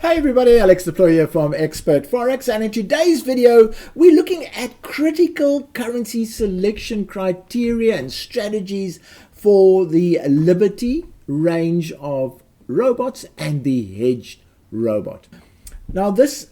Hi everybody, Alex the Plooy here from Expert Forex, and in today's video we're looking at critical currency selection criteria and strategies for the Liberty range of robots and the Hedged robot. Now this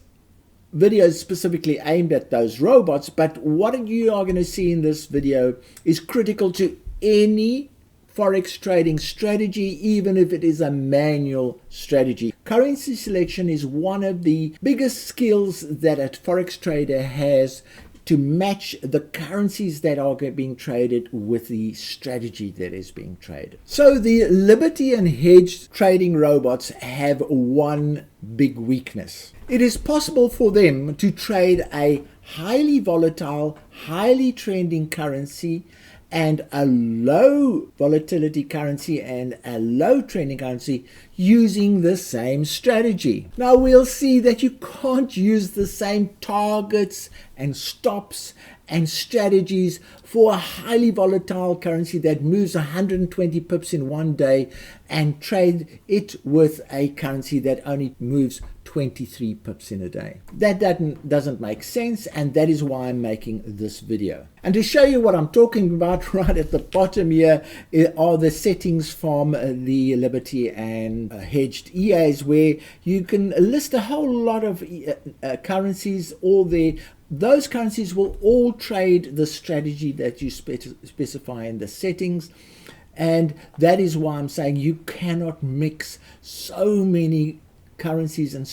video is specifically aimed at those robots, but what you are going to see in this video is critical to any Forex trading strategy, even if it is a manual strategy. Currency selection is one of the biggest skills that a Forex trader has to match the currencies that are being traded with the strategy that is being traded. So the Liberty and Hedged trading robots have one big weakness. It is possible for them to trade a highly volatile, highly trending currency and a low volatility currency and a low trending currency using the same strategy. Now we'll see that you can't use the same targets and stops and strategies for a highly volatile currency that moves 120 pips in one day and trade it with a currency that only moves 23 pips in a day. That doesn't make sense, and that is why I'm making this video. And to show you what I'm talking about, right at the bottom here are the settings from the Liberty and Hedged EAs, where you can list a whole lot of currencies. Those currencies will all trade the strategy that you specify in the settings. And that is why I'm saying you cannot mix so many currencies and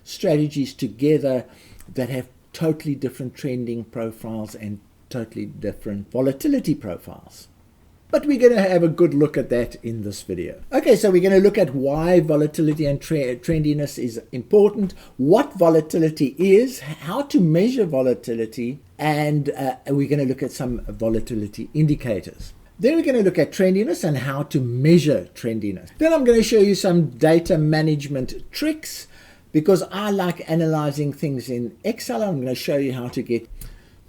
strategies together that have totally different trending profiles and totally different volatility profiles. But we're going to have a good look at that in this video. Okay, so we're going to look at why volatility and trendiness is important, what volatility is, how to measure volatility, and we're going to look at some volatility indicators. Then we're going to look at trendiness and how to measure trendiness. Then I'm going to show you some data management tricks, because I like analyzing things in Excel. I'm going to show you how to get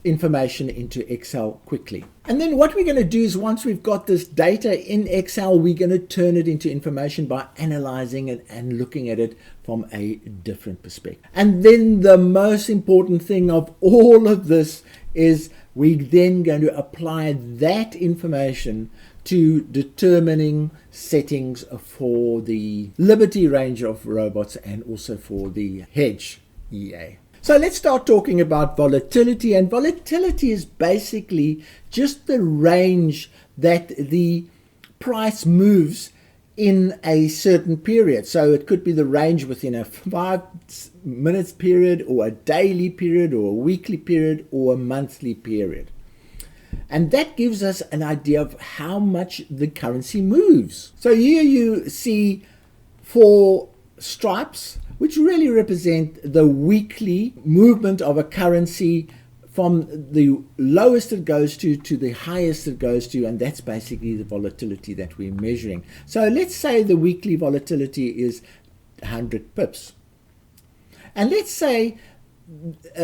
information into Excel quickly. And then what we're going to do is, once we've got this data in Excel, we're going to turn it into information by analyzing it and looking at it from a different perspective. And then the most important thing of all of this is we're then going to apply that information to determining settings for the Liberty range of robots and also for the Hedge EA. So let's start talking about volatility. And volatility is basically just the range that the price moves in a certain period. So it could be the range within a 5 minutes period, or a daily period, or a weekly period, or a monthly period. And that gives us an idea of how much the currency moves. So here you see 4 stripes, which really represent the weekly movement of a currency from the lowest it goes to the highest it goes to, and that's basically the volatility that we're measuring. So let's say the weekly volatility is 100 pips. And let's say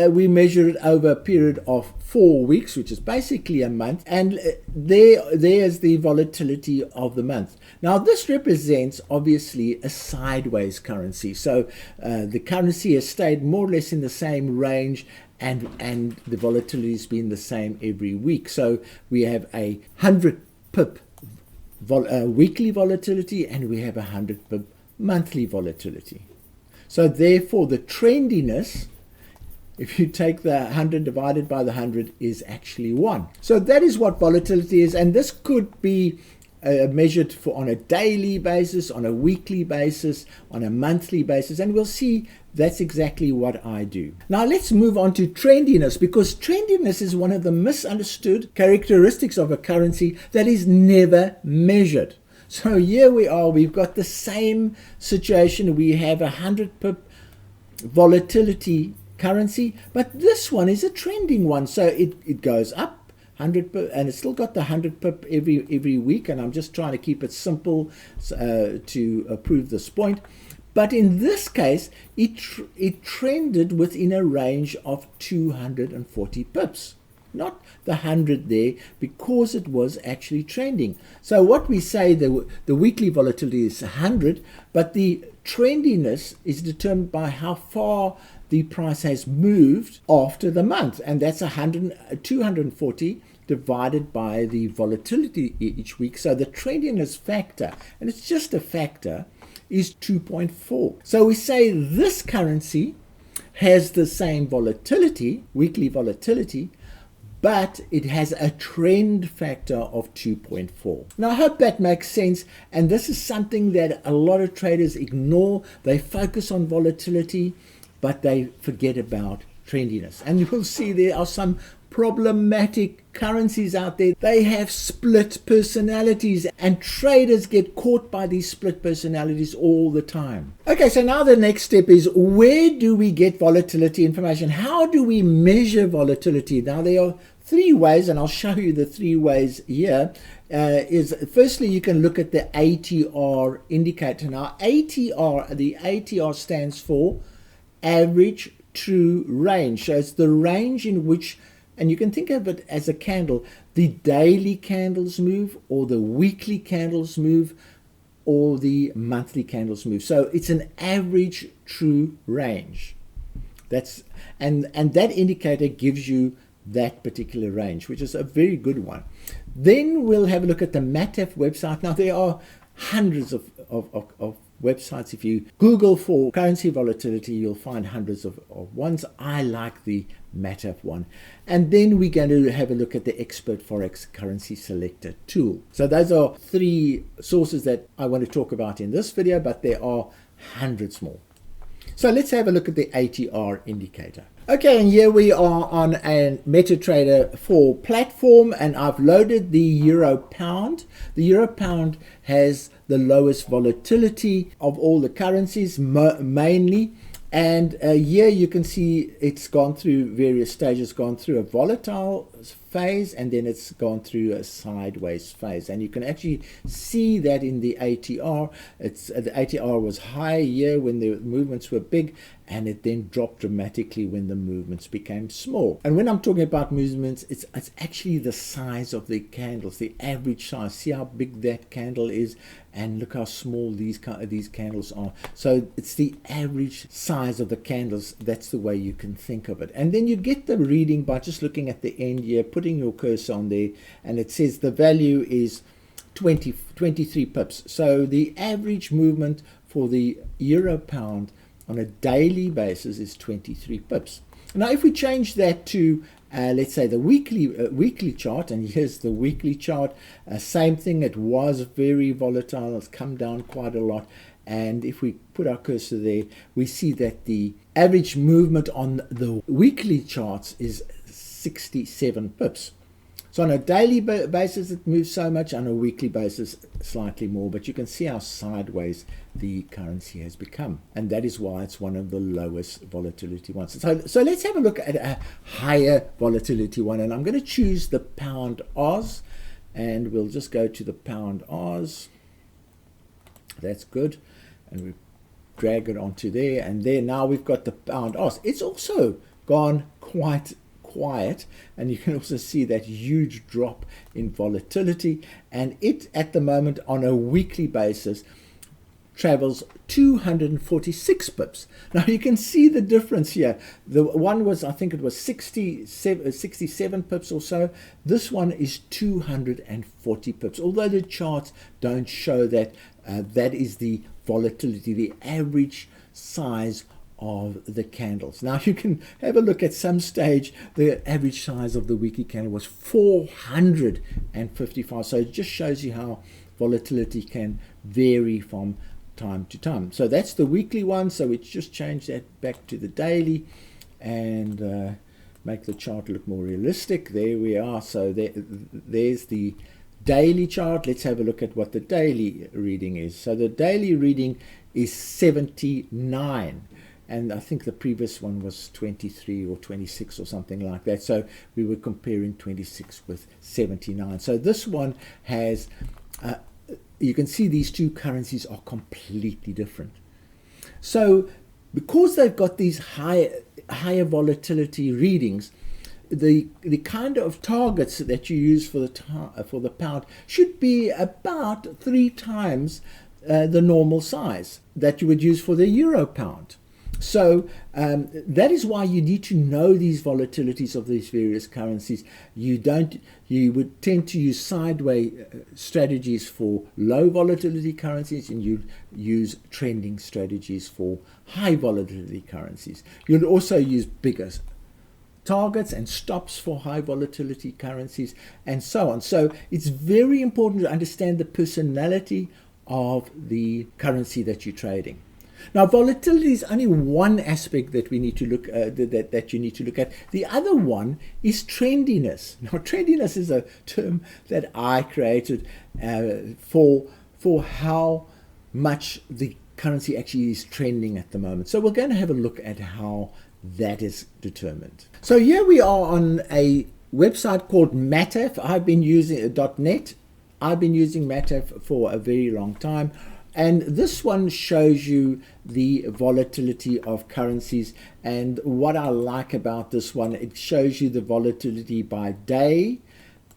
we measure it over a period of 4 weeks, which is basically a month, and there's the volatility of the month. Now this represents obviously a sideways currency, so the currency has stayed more or less in the same range, and the volatility has been the same every week. So we have a 100 pip weekly volatility, and we have a 100 pip monthly volatility. So therefore the trendiness, if you take the 100 divided by the 100, is actually 1. So that is what volatility is, and this could be measured on a daily basis, on a weekly basis, on a monthly basis, and we'll see that's exactly what I do. Now let's move on to trendiness, because trendiness is one of the misunderstood characteristics of a currency that is never measured. So here we are, we've got the same situation. We have a 100 pip volatility currency, but this one is a trending one, so it goes up 100 pip, and it's still got the 100 pip every week, and I'm just trying to keep it simple to prove this point. But in this case, it trended within a range of 240 pips. not the 100 there, because it was actually trending. So what we say, the weekly volatility is 100, but the trendiness is determined by how far the price has moved after the month, and that's 240 divided by the volatility each week. So the trendiness factor, and it's just a factor, is 2.4. So we say this currency has the same volatility, weekly volatility, but it has a trend factor of 2.4. Now I hope that makes sense, and this is something that a lot of traders ignore. They focus on volatility, but they forget about trendiness. And you'll see there are some problematic currencies out there. They have split personalities, and traders get caught by these split personalities all the time. Okay, so now the next step is, where do we get volatility information? How do we measure volatility? Now there are three ways, and I'll show you the three ways here. Firstly, you can look at the ATR indicator. Now ATR, the ATR stands for average true range. So it's the range in which, and you can think of it as a candle, the daily candles move, or the weekly candles move, or the monthly candles move. So it's an average true range. And that indicator gives you that particular range, which is a very good one. Then we'll have a look at the MATF website. Now there are hundreds of websites. If you Google for currency volatility, you'll find hundreds of ones. I like the MATF one. And then we're going to have a look at the Expert Forex Currency Selector tool. So those are three sources that I want to talk about in this video, but there are hundreds more. So let's have a look at the ATR indicator. Okay, and here we are on a MetaTrader 4 platform, and I've loaded the Euro Pound. The Euro Pound has the lowest volatility of all the currencies, mainly. And here you can see it's gone through various stages, gone through a volatile phase, and then it's gone through a sideways phase. And you can actually see that in the ATR. The ATR was high here when the movements were big, and it then dropped dramatically when the movements became small. And when I'm talking about movements, it's actually the size of the candles, the average size. See how big that candle is, and look how small these candles are. So it's the average size of the candles. That's the way you can think of it. And then you get the reading by just looking at the end here, putting your cursor on there, and it says the value is 23 pips. So the average movement for the Euro Pound on a daily basis is 23 pips. Now if we change that to let's say the weekly chart, and here's the weekly chart, same thing. It was very volatile. It's come down quite a lot, and if we put our cursor there, we see that the average movement on the weekly charts is 67 pips. So on a daily basis it moves so much, on a weekly basis slightly more, but you can see how sideways the currency has become, and that is why it's one of the lowest volatility ones. So let's have a look at a higher volatility one, and I'm going to choose the Pound Oz, and we'll just go to the Pound Oz. That's good, and we drag it onto there, and there now we've got the Pound Oz. It's also gone quite quiet, and you can also see that huge drop in volatility, and it at the moment on a weekly basis travels 246 pips. Now you can see the difference here. The one was, I think it was 67 pips or so. This one is 240 pips, although the charts don't show that. That is the volatility, the average size of the candles. Now you can have a look at some stage. The average size of the weekly candle was 455. So it just shows you how volatility can vary from time to time. So that's the weekly one. So we just change that back to the daily and make the chart look more realistic. There we are. So there's the daily chart. Let's have a look at what the daily reading is. So the daily reading is 79. And I think the previous one was 23 or 26 or something like that. So we were comparing 26 with 79. So this one has, you can see these two currencies are completely different. So because they've got these higher volatility readings, the kind of targets that you use for the pound should be about 3 times the normal size that you would use for the euro pound. So that is why you need to know these volatilities of these various currencies. You would tend to use sideways strategies for low volatility currencies, and you'd use trending strategies for high volatility currencies. You'll also use bigger targets and stops for high volatility currencies, and so on. So it's very important to understand the personality of the currency that you're trading. Now, volatility is only one aspect that we need to look that you need to look at. The other one is trendiness. Now, trendiness is a term that I created for how much the currency actually is trending at the moment. So we're going to have a look at how that is determined. So here we are on a website called MATF. I've been using .net. I've been using MATF for a very long time. And this one shows you the volatility of currencies. And what I like about this one, it shows you the volatility by day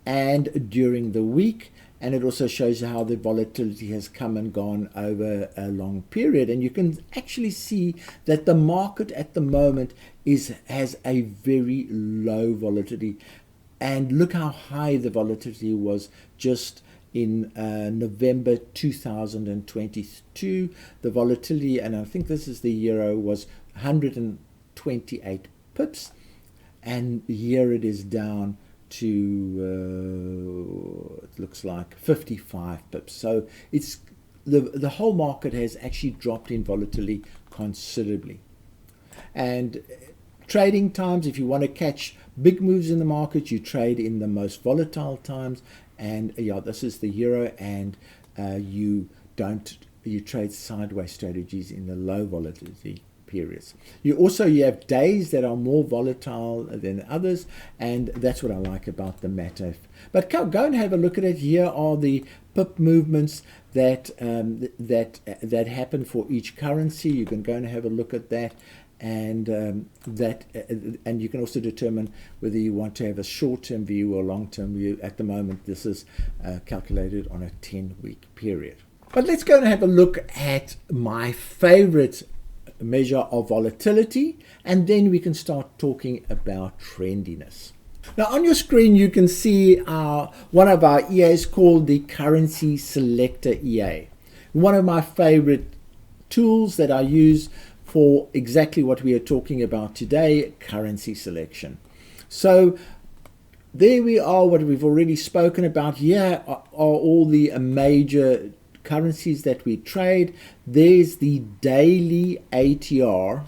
and during the week. And it also shows you how the volatility has come and gone over a long period. And you can actually see that the market at the moment has a very low volatility. And look how high the volatility was just in November 2022. The volatility, and I think this is the euro, was 128 pips, and here it is down to it looks like 55 pips. So it's the whole market has actually dropped in volatility considerably. And trading times, if you want to catch big moves in the market, you trade in the most volatile times. And yeah, this is the euro, and you trade sideways strategies in the low volatility periods. You have days that are more volatile than others, and that's what I like about the MATF. But go and have a look at it. Here are the pip movements that happen for each currency. You can go and have a look at that. And and you can also determine whether you want to have a short-term view or long-term view. At the moment, this is calculated on a 10-week period. But let's go and have a look at my favorite measure of volatility, and then we can start talking about trendiness. Now, on your screen, you can see one of our EAs called the Currency Selector EA. One of my favorite tools that I use for exactly what we are talking about today, currency selection. So there we are, what we've already spoken about. Here are all the major currencies that we trade. There's the daily ATR.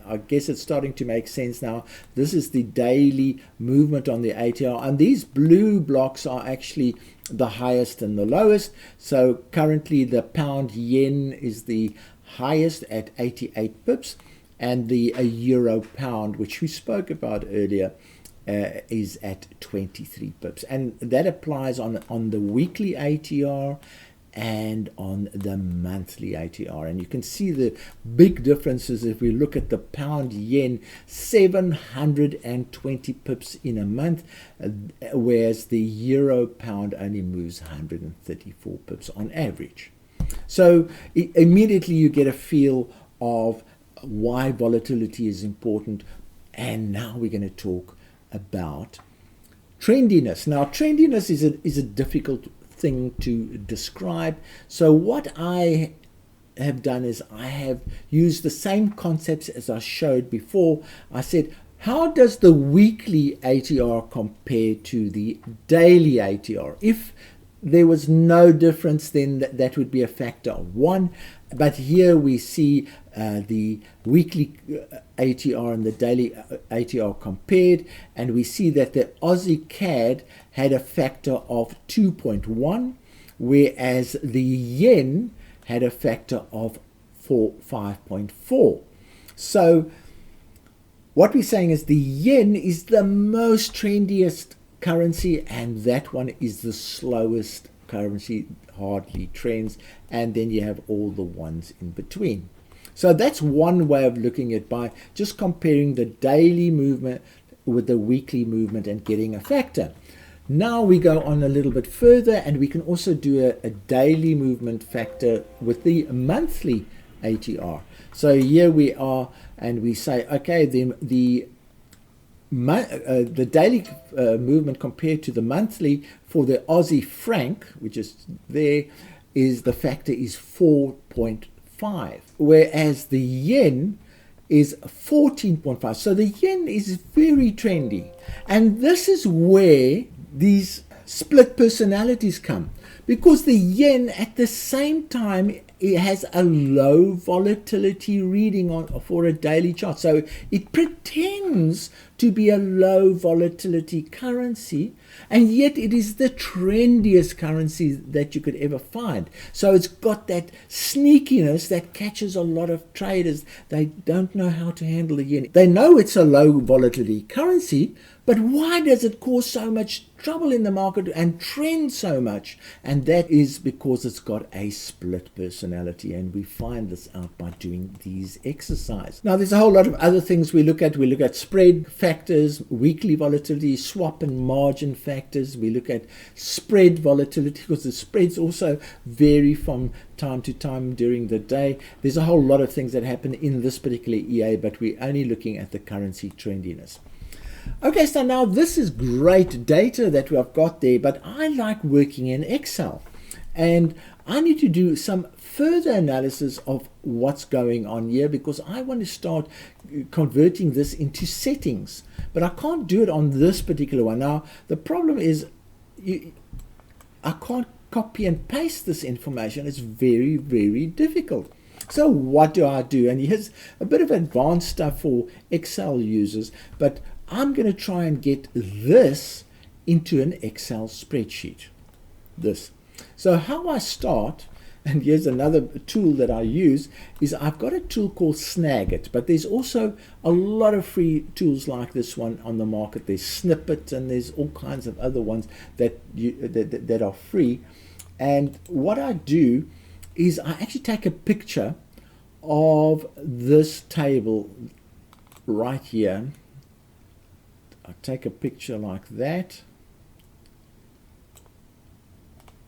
I guess it's starting to make sense now. This is the daily movement on the ATR, and these blue blocks are actually the highest and the lowest. So currently the pound yen is the highest at 88 pips, and the euro pound, which we spoke about earlier, is at 23 pips, and that applies on the weekly ATR and on the monthly ATR. And you can see the big differences if we look at the pound yen, 720 pips in a month, whereas the euro pound only moves 134 pips on average. So immediately you get a feel of why volatility is important. And now we're going to talk about trendiness. Now, trendiness is a difficult thing to describe. So what I have done is I have used the same concepts as I showed before. I said, how does the weekly ATR compare to the daily ATR? If there was no difference, then that would be a factor of 1. But here we see the weekly ATR and the daily ATR compared, and we see that the Aussie CAD had a factor of 2.1, whereas the yen had a factor of 5.4. So what we're saying is the yen is the most trendiest currency, and that one is the slowest currency, hardly trends, and then you have all the ones in between. So that's one way of looking at, by just comparing the daily movement with the weekly movement and getting a factor. Now we go on a little bit further, and we can also do a daily movement factor with the monthly ATR. So here we are, and we say, okay, the daily movement compared to the monthly for the Aussie franc, which is there, is the factor is 4.5, whereas the yen is 14.5. So the yen is very trendy, and this is where these split personalities come, because the yen at the same time it has a low volatility reading for a daily chart. So it pretends to be a low volatility currency, and yet it is the trendiest currency that you could ever find. So it's got that sneakiness that catches a lot of traders. They don't know how to handle the yen. They know it's a low volatility currency, but why does it cause so much trouble in the market and trend so much? And that is because it's got a split personality, and we find this out by doing these exercises. Now, there's a whole lot of other things we look at. We look at spread factors, weekly volatility, swap and margin factors. We look at spread volatility, because the spreads also vary from time to time during the day. There's a whole lot of things that happen in this particular EA, but we're only looking at the currency trendiness. Okay, so now this is great data that we've got there, but I like working in Excel, and I need to do some further analysis of what's going on here, because I want to start converting this into settings, but I can't do it on this particular one. Now, the problem is I can't copy and paste this information. It's very, very difficult. So what do I do? And here's a bit of advanced stuff for Excel users, but I'm going to try and get this into an Excel spreadsheet. This. So how I start, and here's another tool that I use, is I've got a tool called Snagit, but there's also a lot of free tools like this one on the market. There's Snippet, and there's all kinds of other ones that are free. And what I do is I actually take a picture of this table right here. I take a picture like that,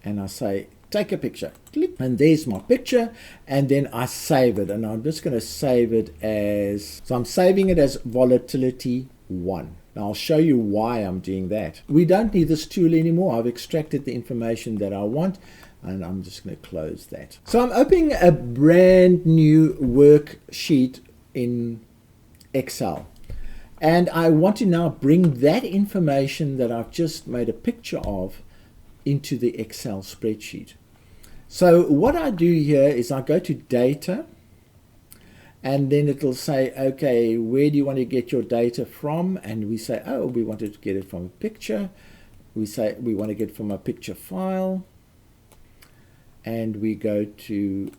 and I say take a picture, click, and there's my picture, and then I save it, and I'm just going to save it as, so I'm saving it as volatility 1. Now I'll show you why I'm doing that. We don't need this tool anymore. I've extracted the information that I want, and I'm just going to close that. So I'm opening a brand new worksheet in Excel. And I want to now bring that information that I've just made a picture of into the Excel spreadsheet. So what I do here is I go to data, and then it'll say, okay, where do you want to get your data from? And we say, oh, we want to get it from a picture. We say we want to get it from a picture file. And we go to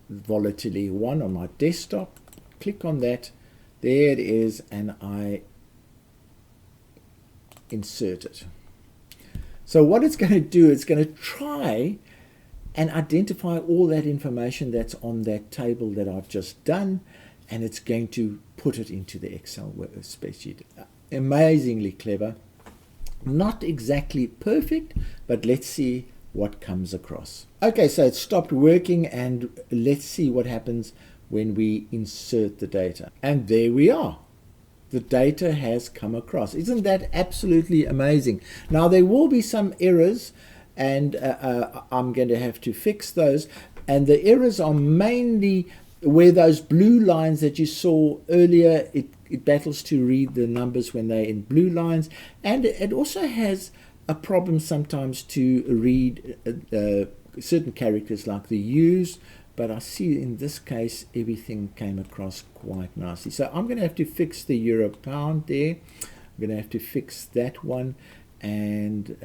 Volatility 1 on my desktop, click on that. There it is, and I insert it. So what it's going to do, it's going to try and identify all that information that's on that table that I've just done, and it's going to put it into the Excel spreadsheet. Amazingly clever. Not exactly perfect, but let's see what comes across. Okay, so it stopped working, and let's see what happens when we insert the data. And there we are. The data has come across. Isn't that absolutely amazing? Now, there will be some errors, and I'm going to have to fix those. And the errors are mainly where those blue lines that you saw earlier, it battles to read the numbers when they're in blue lines. And it also has a problem sometimes to read certain characters like the U's. But I see in this case, everything came across quite nicely. So I'm going to have to fix the euro pound there. I'm going to have to fix that one. And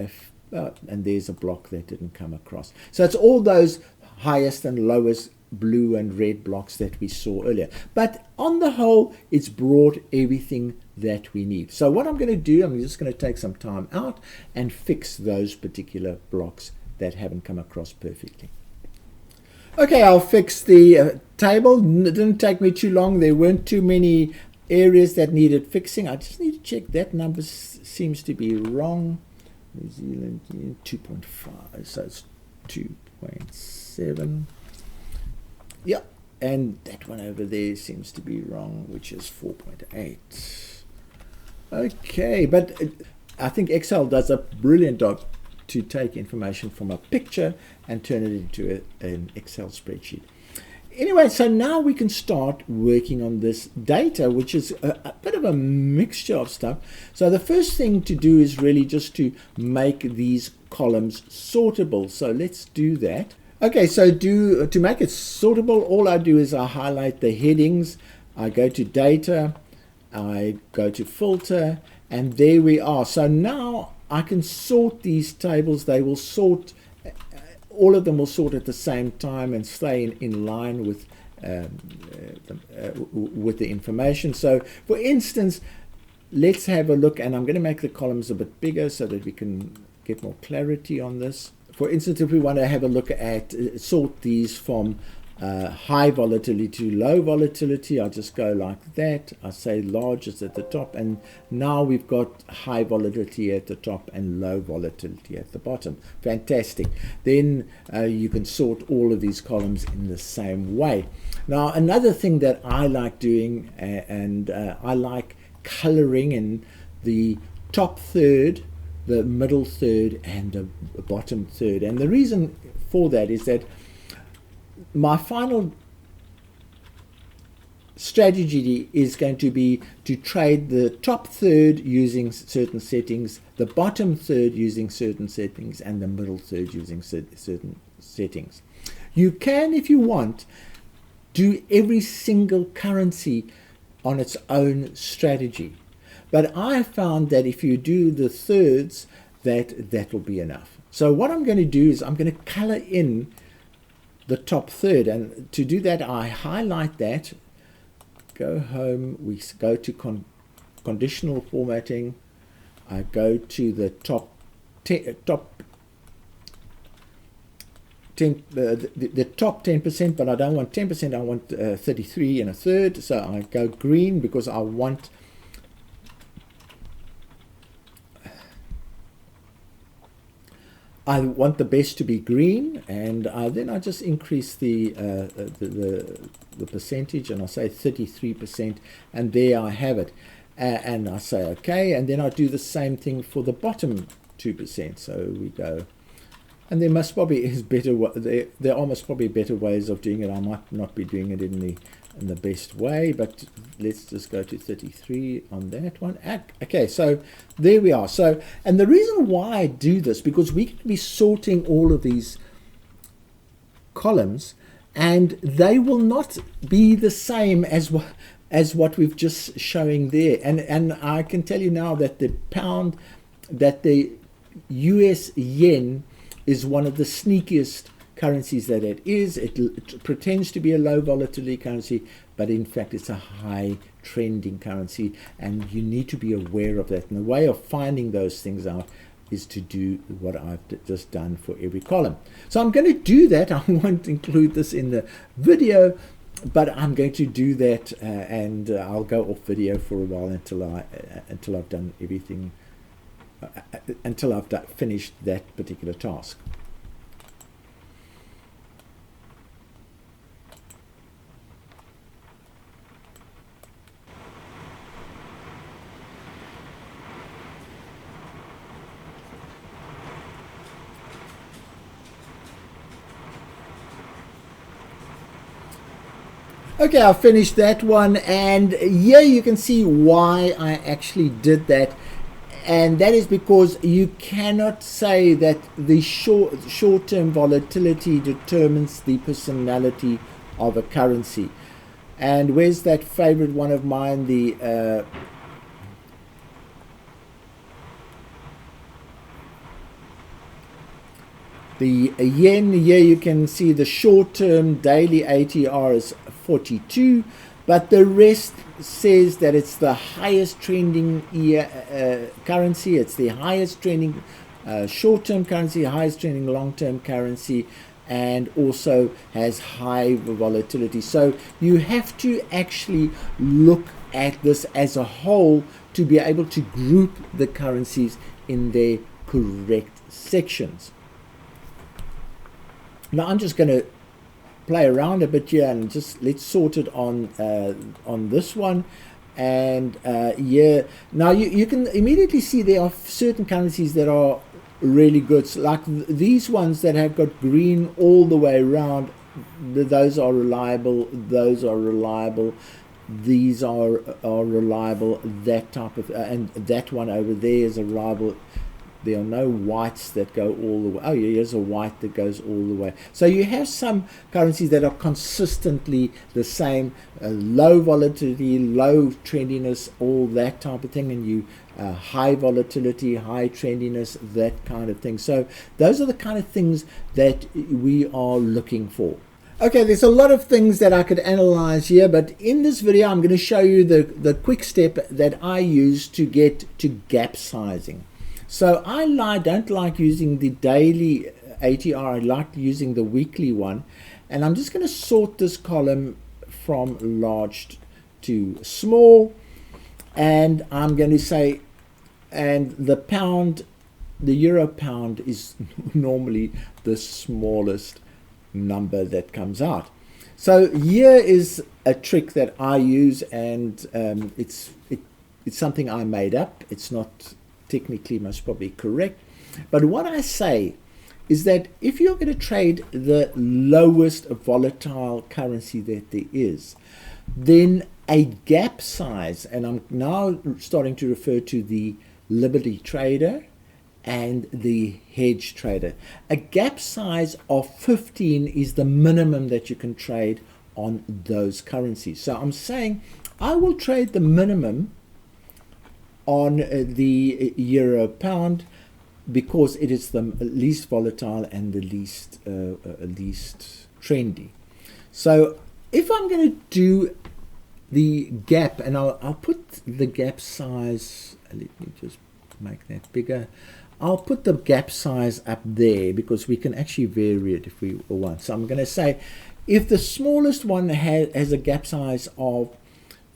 there's a block that didn't come across. So it's all those highest and lowest blue and red blocks that we saw earlier. But on the whole, it's brought everything that we need. So what I'm going to do, I'm just going to take some time out and fix those particular blocks that haven't come across perfectly. Okay, I'll fix the table. It didn't take me too long. There weren't too many areas that needed fixing. I just need to check that number seems to be wrong. New Zealand yen 2.5, so it's 2.7. Yeah, and that one over there seems to be wrong, which is 4.8. Okay, but I think Excel does a brilliant job to take information from a picture and turn it into an Excel spreadsheet. Anyway, so now we can start working on this data, which is a bit of a mixture of stuff. So the first thing to do is really just to make these columns sortable. So let's do that. Okay, so to make it sortable, all I do is I highlight the headings, I go to data, I go to filter, and there we are. So now I can sort these tables. They will sort, all of them will sort at the same time and stay in line with the information. So for instance, let's have a look, and I'm going to make the columns a bit bigger so that we can get more clarity on this. For instance, if we want to have a look at sort these from high volatility to low volatility, I just go like that. I say large is at the top, and now we've got high volatility at the top and low volatility at the bottom. Fantastic. Then you can sort all of these columns in the same way. Now another thing that I like doing, and I like coloring in the top third, the middle third, and the bottom third. And the reason for that is that my final strategy is going to be to trade the top third using certain settings, the bottom third using certain settings, and the middle third using certain settings. You can, if you want, do every single currency on its own strategy. But I found that if you do the thirds, that will be enough. So what I'm going to do is I'm going to color in the top third, and to do that I highlight that, go home, we go to conditional formatting, I go to the top 10%, the top 10%, but I don't want 10%, I want 33 and a third, so I go green because I want the best to be green, and then I just increase the percentage, and I say 33%, and there I have it. And I say okay, and then I do the same thing for the bottom 2%. So we go, and there must probably is better. There are almost probably better ways of doing it. I might not be doing it in the best way, but let's just go to 33 on that one. Okay, so there we are. So, and the reason why I do this, because we can be sorting all of these columns, and they will not be the same as what we've just showing there. And I can tell you now that the pound, that the US yen is one of the sneakiest currencies that it is. It pretends to be a low volatility currency, but in fact it's a high trending currency, and you need to be aware of that. And the way of finding those things out is to do what I've just done for every column. So I'm going to do that. I won't include this in the video, but I'm going to do that, and I'll go off video for a while until I've done everything, until I've finished that particular task. Okay, I finished that one, and here you can see why I actually did that, and that is because you cannot say that the short-term volatility determines the personality of a currency. And where's that favorite one of mine, the yen. Here you can see the short-term daily ATR is 42, but the rest says that it's the highest trending currency, it's the highest trending short-term currency, highest trending long-term currency, and also has high volatility. So you have to actually look at this as a whole to be able to group the currencies in their correct sections. Now I'm just going to play around a bit here and just let's sort it on this one. And yeah, now you can immediately see there are certain currencies that are really good. So like these ones that have got green all the way around, those are reliable, those are reliable, these are reliable, that type of, and that one over there is a reliable. There are no whites that go all the way. Oh, yeah, here's a white that goes all the way. So you have some currencies that are consistently the same, low volatility, low trendiness, all that type of thing, and you high volatility, high trendiness, that kind of thing. So those are the kind of things that we are looking for. Okay, there's a lot of things that I could analyze here, but in this video I'm going to show you the quick step that I use to get to gap sizing. So I don't like using the daily ATR, I like using the weekly one. And I'm just going to sort this column from large to small. And I'm going to say, and the pound, the euro pound is normally the smallest number that comes out. So here is a trick that I use, and it's something I made up. It's not technically most probably correct, but what I say is that if you're going to trade the lowest volatile currency that there is, then a gap size, and I'm now starting to refer to the Liberty trader and the hedge trader, a gap size of 15 is the minimum that you can trade on those currencies. So I'm saying I will trade the minimum on the euro pound because it is the least volatile and the least trendy. So if I'm going to do the gap, and I'll put the gap size, let me just make that bigger. I'll put the gap size up there because we can actually vary it if we want. So I'm going to say if the smallest one has a gap size of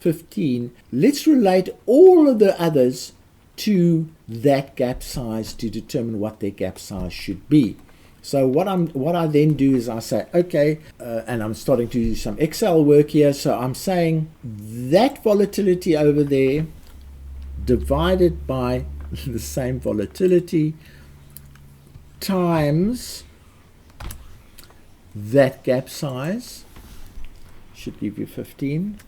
15, let's relate all of the others to that gap size to determine what their gap size should be. So what I then do is I say, okay, and I'm starting to do some Excel work here. So I'm saying that volatility over there divided by the same volatility times that gap size should give you 15.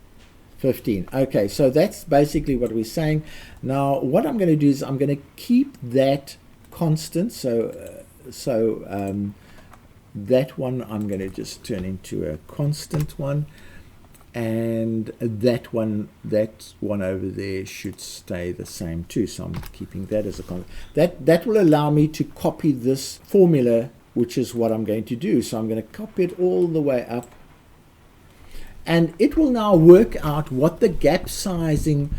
Okay, so that's basically what we're saying. Now what I'm going to do is I'm going to keep that constant. So that one I'm going to just turn into a constant one, and that one over there should stay the same too. So I'm keeping that as a constant. That will allow me to copy this formula, which is what I'm going to do. So I'm going to copy it all the way up, and it will now work out what the gap sizing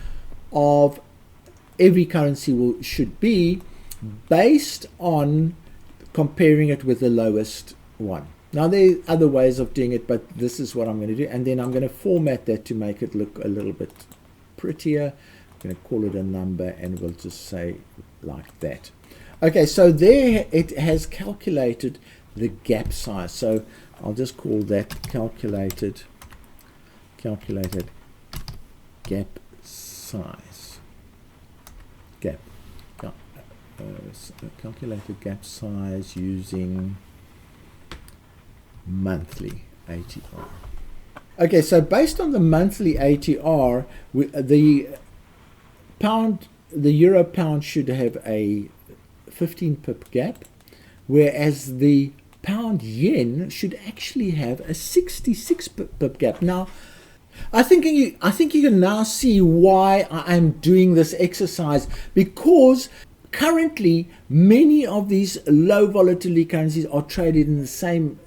of every currency should be based on comparing it with the lowest one. Now there are other ways of doing it, but this is what I'm going to do, and then I'm going to format that to make it look a little bit prettier. I'm going to call it a number, and we'll just say like that. Okay, so there it has calculated the gap size. So I'll just call that calculated gap size. Calculated gap size using monthly ATR. Okay, so based on the monthly ATR, the euro pound should have a 15 pip gap, whereas the pound yen should actually have a 66 pip gap. Now, I think you can now see why I am doing this exercise, because currently many of these low volatility currencies are traded in the same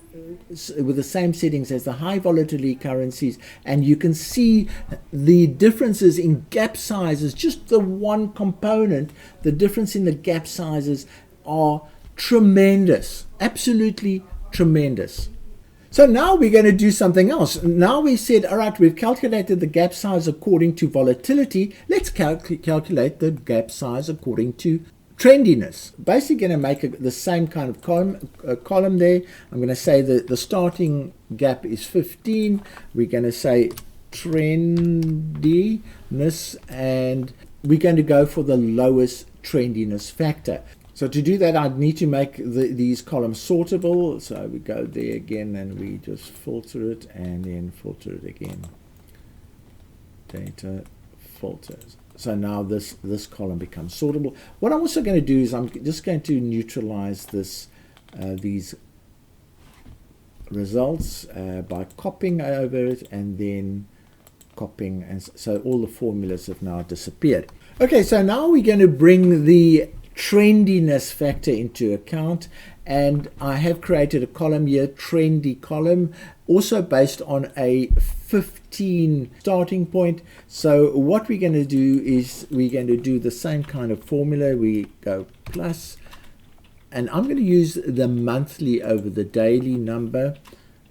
with the same settings as the high volatility currencies, and you can see the differences in gap sizes. Just the one component, the difference in the gap sizes are tremendous, absolutely tremendous. So now we're going to do something else. Now we said, all right, we've calculated the gap size according to volatility. Let's calculate the gap size according to Trendiness, basically going to make the same kind of column there. I'm going to say that the starting gap is 15. We're going to say trendiness, and we're going to go for the lowest trendiness factor. So to do that, I need to make these columns sortable. So we go there again and we just filter it and then filter it again. Data filters. So now this column becomes sortable. What I'm also going to do is I'm just going to neutralize these results by copying over it and then copying, and so all the formulas have now disappeared. Okay, so now we're going to bring the trendiness factor into account, and I have created a column here, trendy column, also based on a 15 starting point. So what we're going to do is we're going to do the same kind of formula. We go plus, and I'm going to use the monthly over the daily number.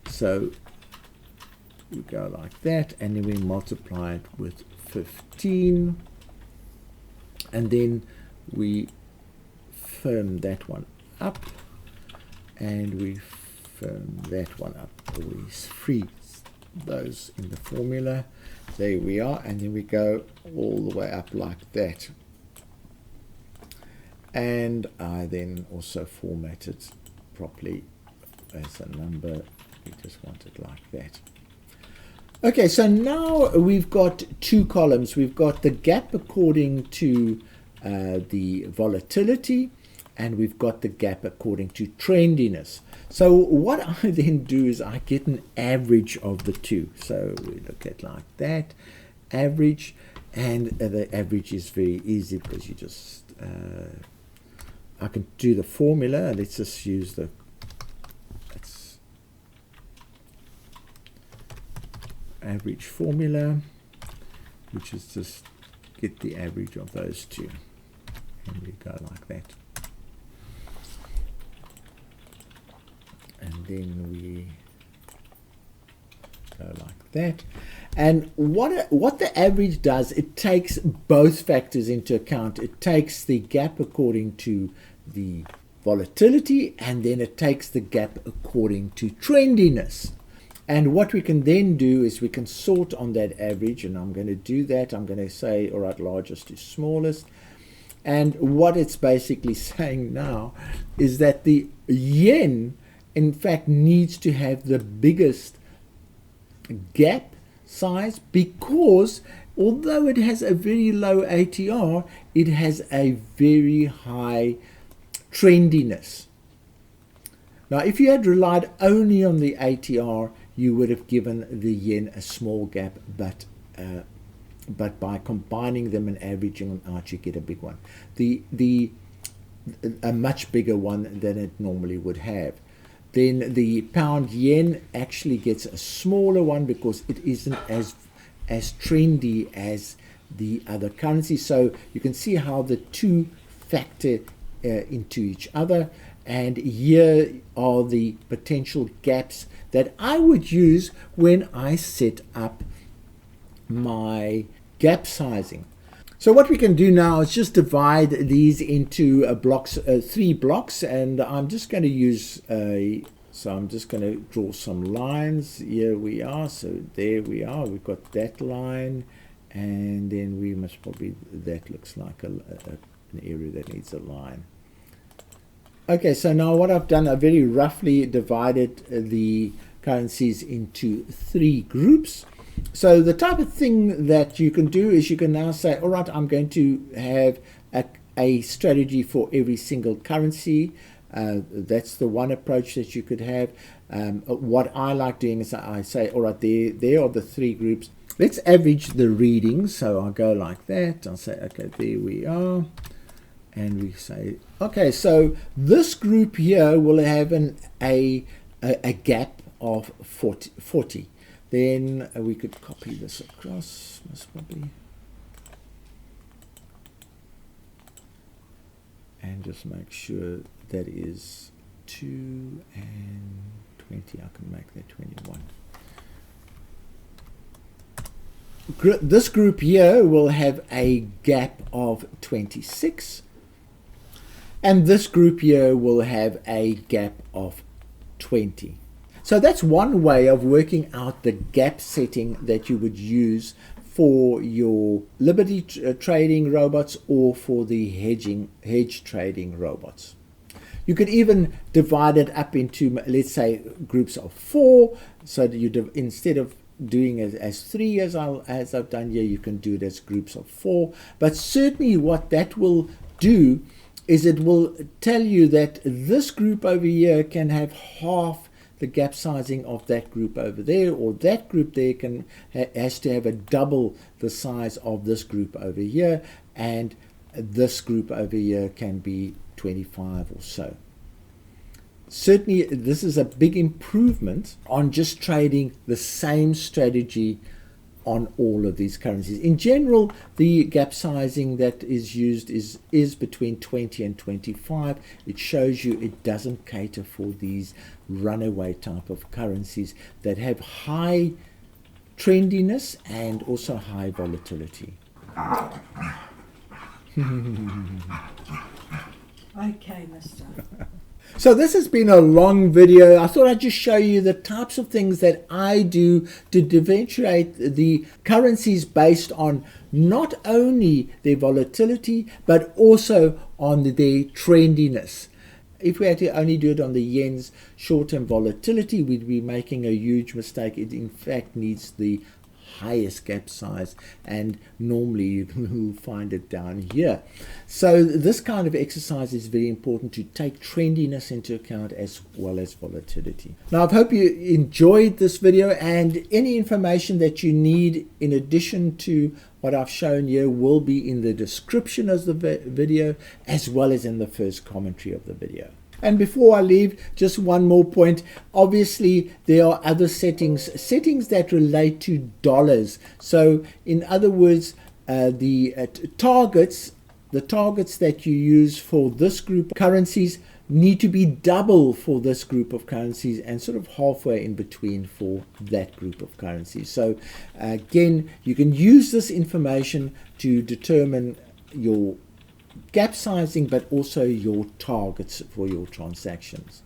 So we go like that, and then we multiply it with 15, and then we firm that one up, and we firm that one up. We freeze those in the formula. There we are, and then we go all the way up like that. And I then also format it properly as a number. We just want it like that. Okay, so now we've got two columns. We've got the gap according to the volatility, and we've got the gap according to trendiness. So what I then do is I get an average of the two. So we look at like that, average, and the average is very easy because you just, I can do the formula. Let's just use the, average formula, which is just get the average of those two, and we go like that, and then we go like that. And what the average does, it takes both factors into account. It takes the gap according to the volatility, and then it takes the gap according to trendiness. And what we can then do is we can sort on that average, and I'm going to do that. I'm going to say, all right, largest to smallest. And what it's basically saying now is that the yen, in fact, needs to have the biggest gap size, because although it has a very low ATR, it has a very high trendiness. Now, if you had relied only on the ATR, you would have given the yen a small gap, but by combining them and averaging them out, you get a big one. A much bigger one than it normally would have. Then the pound yen actually gets a smaller one because it isn't as trendy as the other currencies. So you can see how the two factor into each other. And here are the potential gaps that I would use when I set up my gap sizing. So what we can do now is just divide these into blocks, 3 blocks, and I'm just going to use so I'm just going to draw some lines. Here we are. So there we are. We've got that line, and then we must probably, that looks like an area that needs a line. Okay, so now what I've done, I've very roughly divided the currencies into 3 groups. So the type of thing that you can do is you can now say, all right, I'm going to have a strategy for every single currency. That's the one approach that you could have. What I like doing is I say, all right, there are the 3 groups. Let's average the readings. So I'll go like that. I'll say, okay, there we are. And we say, okay, so this group here will have a gap of 40. Then we could copy this across, most probably, and just make sure that is 2 and 20. I can make that 21. This group here will have a gap of 26. And this group here will have a gap of 20. So that's one way of working out the gap setting that you would use for your Liberty trading robots or for the hedge trading robots. You could even divide it up into, let's say, groups of 4. So that you instead of doing it as 3 as I've done here, you can do it as groups of 4. But certainly what that will do is it will tell you that this group over here can have half the gap sizing of that group over there, or that group there has to have a double the size of this group over here, and this group over here can be 25 or so. Certainly this is a big improvement on just trading the same strategy on all of these currencies. In general, the gap sizing that is used is between 20 and 25. It shows you it doesn't cater for these runaway type of currencies that have high trendiness and also high volatility. Okay, mister. So this has been a long video. I thought I'd just show you the types of things that I do to differentiate the currencies based on not only their volatility, but also on their trendiness. If we had to only do it on the yen's short-term volatility, we'd be making a huge mistake. It in fact needs the highest gap size, and normally you will find it down here. So this kind of exercise is very important to take trendiness into account as well as volatility. Now I hope you enjoyed this video, and any information that you need in addition to what I've shown here will be in the description of the video as well as in the first commentary of the video. And before I leave, just one more point. Obviously, there are other settings that relate to dollars. So, in other words, the targets that you use for this group of currencies need to be double for this group of currencies and sort of halfway in between for that group of currencies. So, again, you can use this information to determine your gap sizing, but also your targets for your transactions.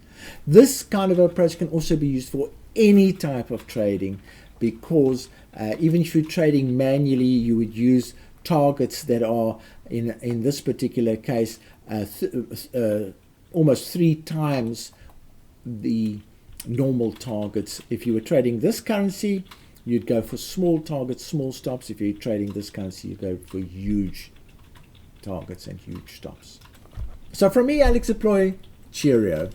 This kind of approach can also be used for any type of trading, because even if you're trading manually, you would use targets that are in this particular case almost 3 times the normal targets. If you were trading this currency, you'd go for small targets, small stops. If you're trading this currency, you go for huge targets and huge stops. So from me, Alex Plooy, cheerio.